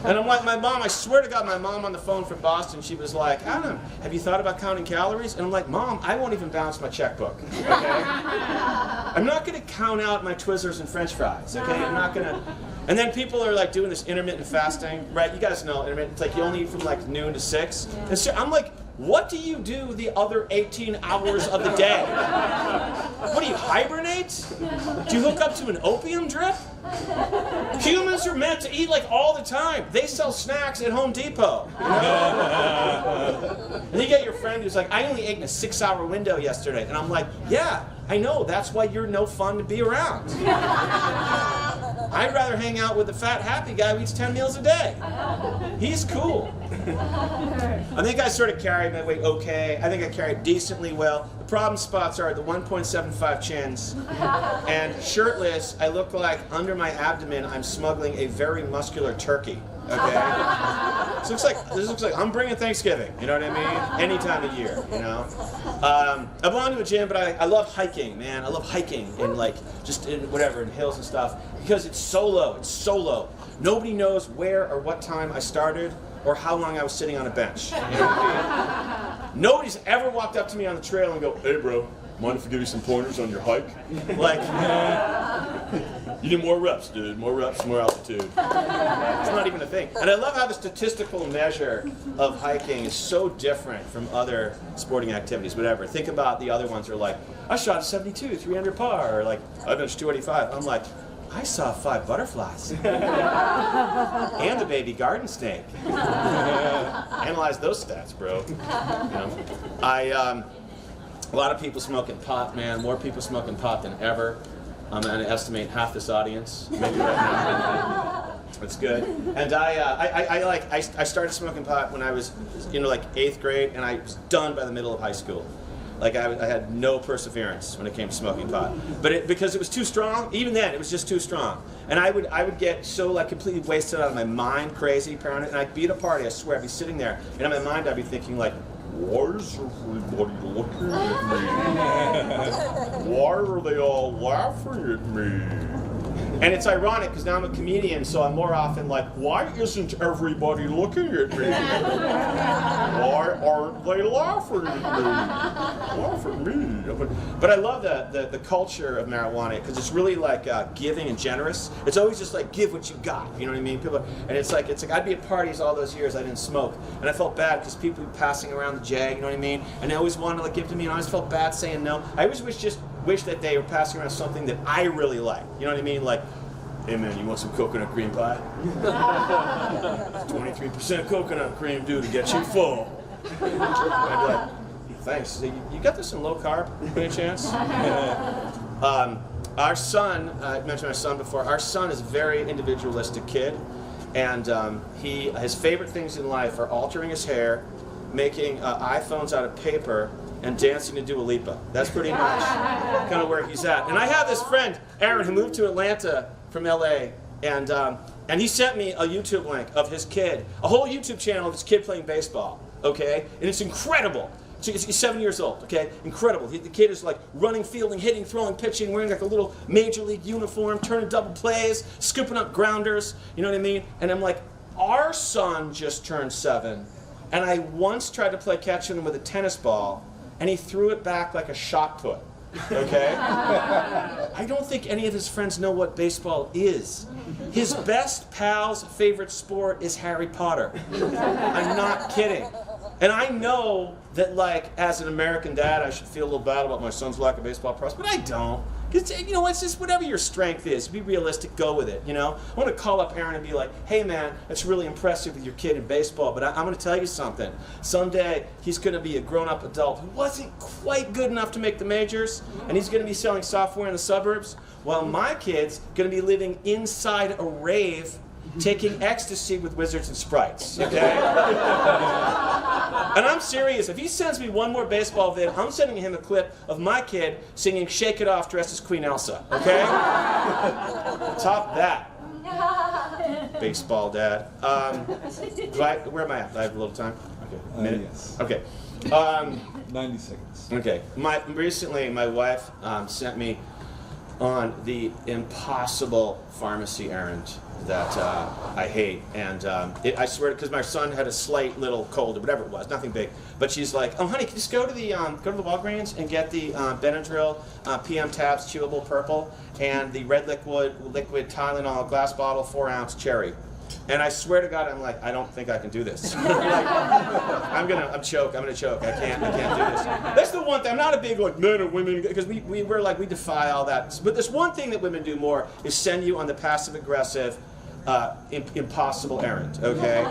And I'm like, my mom, I swear to God, my mom on the phone from Boston, she was like, Adam, have you thought about counting calories? And I'm like, Mom, I won't even balance my checkbook, okay? I'm not going to count out my Twizzlers and French fries, okay? I'm not going to. And then people are like doing this intermittent fasting, right? You guys know intermittent, it's like you only eat from like noon to 6. And so I'm like, what do you do the other 18 hours of the day? What do you hibernate? Do you hook up to an opium drip? Humans are meant to eat like all the time. They sell snacks at Home Depot. You know? And you get your friend who's like, I only ate in a 6-hour window yesterday. And I'm like, yeah, I know. That's why you're no fun to be around. I'd rather hang out with the fat, happy guy who eats 10 meals a day. He's cool. I think I sort of carried my weight okay. I think I carried decently well. The problem spots are the 1.75 chins. And shirtless, I look like under my abdomen I'm smuggling a very muscular turkey. Okay? This looks like I'm bringing Thanksgiving. You know what I mean? Any time of year, you know? I belong to a gym, but I love hiking, man. I love hiking in like, just in whatever, in hills and stuff. Because it's solo. It's solo. Nobody knows where or what time I started or how long I was sitting on a bench. You know what I mean? Nobody's ever walked up to me on the trail and go, hey bro, mind if I give you some pointers on your hike? Like, you need more reps, dude. More reps, more altitude. It's not even a thing. And I love how the statistical measure of hiking is so different from other sporting activities, whatever. Think about the other ones are like, I shot a 72, 300 par, or like, I benched 285. I'm like, I saw 5 butterflies. And a baby garden snake. Analyze those stats, bro. You know? A lot of people smoking pot, man. More people smoking pot than ever. I'm going to estimate half this audience. Maybe right now. That's good. And I started smoking pot when I was, like 8th grade, and I was done by the middle of high school. Like I had no perseverance when it came to smoking pot, but because it was too strong. Even then, it was just too strong. And I would get so like completely wasted out of my mind, crazy, paranoid. And I'd be at a party. I swear, I'd be sitting there, and in my mind, I'd be thinking like, why is everybody looking at me? Why are they all laughing at me? And it's ironic because now I'm a comedian, so I'm more often like, why isn't everybody looking at me? Why aren't they laughing at me? Laugh at me. But I love the culture of marijuana because it's really like giving and generous. It's always just like, give what you got. You know what I mean? And it's like I'd be at parties all those years I didn't smoke, and I felt bad because people were passing around the jag. You know what I mean? And they always wanted to like give to me, and I always felt bad saying no. I always wish that they were passing around something that I really like. You know what I mean? Like, hey man, you want some coconut cream pie? 23% coconut cream, dude, to get you full. I'd be like, thanks. You got this in low carb, by any chance? Our son, I mentioned our son before, our son is a very individualistic kid. And his favorite things in life are altering his hair, making iPhones out of paper, and dancing to Dua Lipa. That's pretty much kind of where he's at. And I have this friend, Aaron, who moved to Atlanta from LA, and he sent me a YouTube link of his kid, a whole YouTube channel of his kid playing baseball, okay? And it's incredible. He's 7 years old, okay? Incredible. The kid is like running, fielding, hitting, throwing, pitching, wearing like a little major league uniform, turning double plays, scooping up grounders, you know what I mean? And I'm like, our son just turned 7, and I once tried to play catch with him with a tennis ball, and he threw it back like a shot put, okay? I don't think any of his friends know what baseball is. His best pal's favorite sport is Harry Potter. I'm not kidding. And I know that, like, as an American dad, I should feel a little bad about my son's lack of baseball prowess, but I don't. It's just whatever your strength is, be realistic, go with it, you know? I want to call up Aaron and be like, hey man, that's really impressive with your kid in baseball, but I'm going to tell you something. Someday, he's going to be a grown-up adult who wasn't quite good enough to make the majors, and he's going to be selling software in the suburbs, while my kid's going to be living inside a rave taking ecstasy with wizards and sprites, okay? And I'm serious. If he sends me one more baseball vid, I'm sending him a clip of my kid singing Shake It Off dressed as Queen Elsa, okay? Top that. Baseball dad. Where am I at? I have a little time? Okay. A minute? Yes. Okay. 90 seconds. Okay. Recently, my wife sent me on the impossible pharmacy errand that I hate. And I swear, because my son had a slight little cold or whatever it was, nothing big. But she's like, "Oh, honey, can you just go to the Walgreens and get the Benadryl PM tabs, chewable purple, and the red liquid Tylenol glass bottle 4-ounce cherry." And I swear to God, I'm like, I don't think I can do this. Like, I'm gonna choke. I can't do this. That's the one thing. I'm not a big like men or women, because we defy all that. But there's one thing that women do more is send you on the passive aggressive, impossible errand. Okay,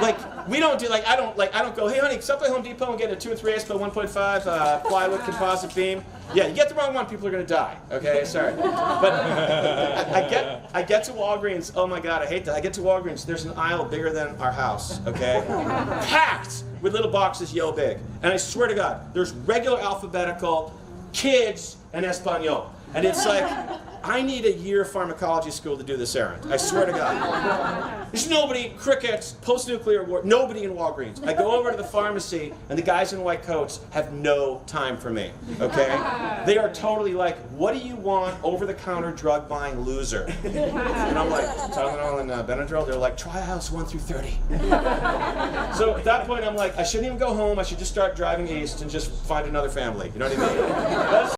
like we don't do I don't go, "Hey honey, stop by Home Depot and get a 2 3/8 by 1.5 plywood composite beam." Yeah, you get the wrong one, people are gonna die. Okay, sorry. But I get to Walgreens. Oh my God, I hate that. I get to Walgreens. There's an aisle bigger than our house. Okay, packed with little boxes yo big. And I swear to God, there's regular alphabetical, kids, and Espanol. And it's like, I need a year of pharmacology school to do this errand. I swear to God. There's nobody, crickets, post-nuclear war, nobody in Walgreens. I go over to the pharmacy, and the guys in white coats have no time for me, okay? They are totally like, "What do you want, over-the-counter drug-buying loser?" And I'm like, "Tylenol and Benadryl?" They're like, "Try house 1 through 30. So at that point, I'm like, I shouldn't even go home. I should just start driving east and just find another family. You know what I mean?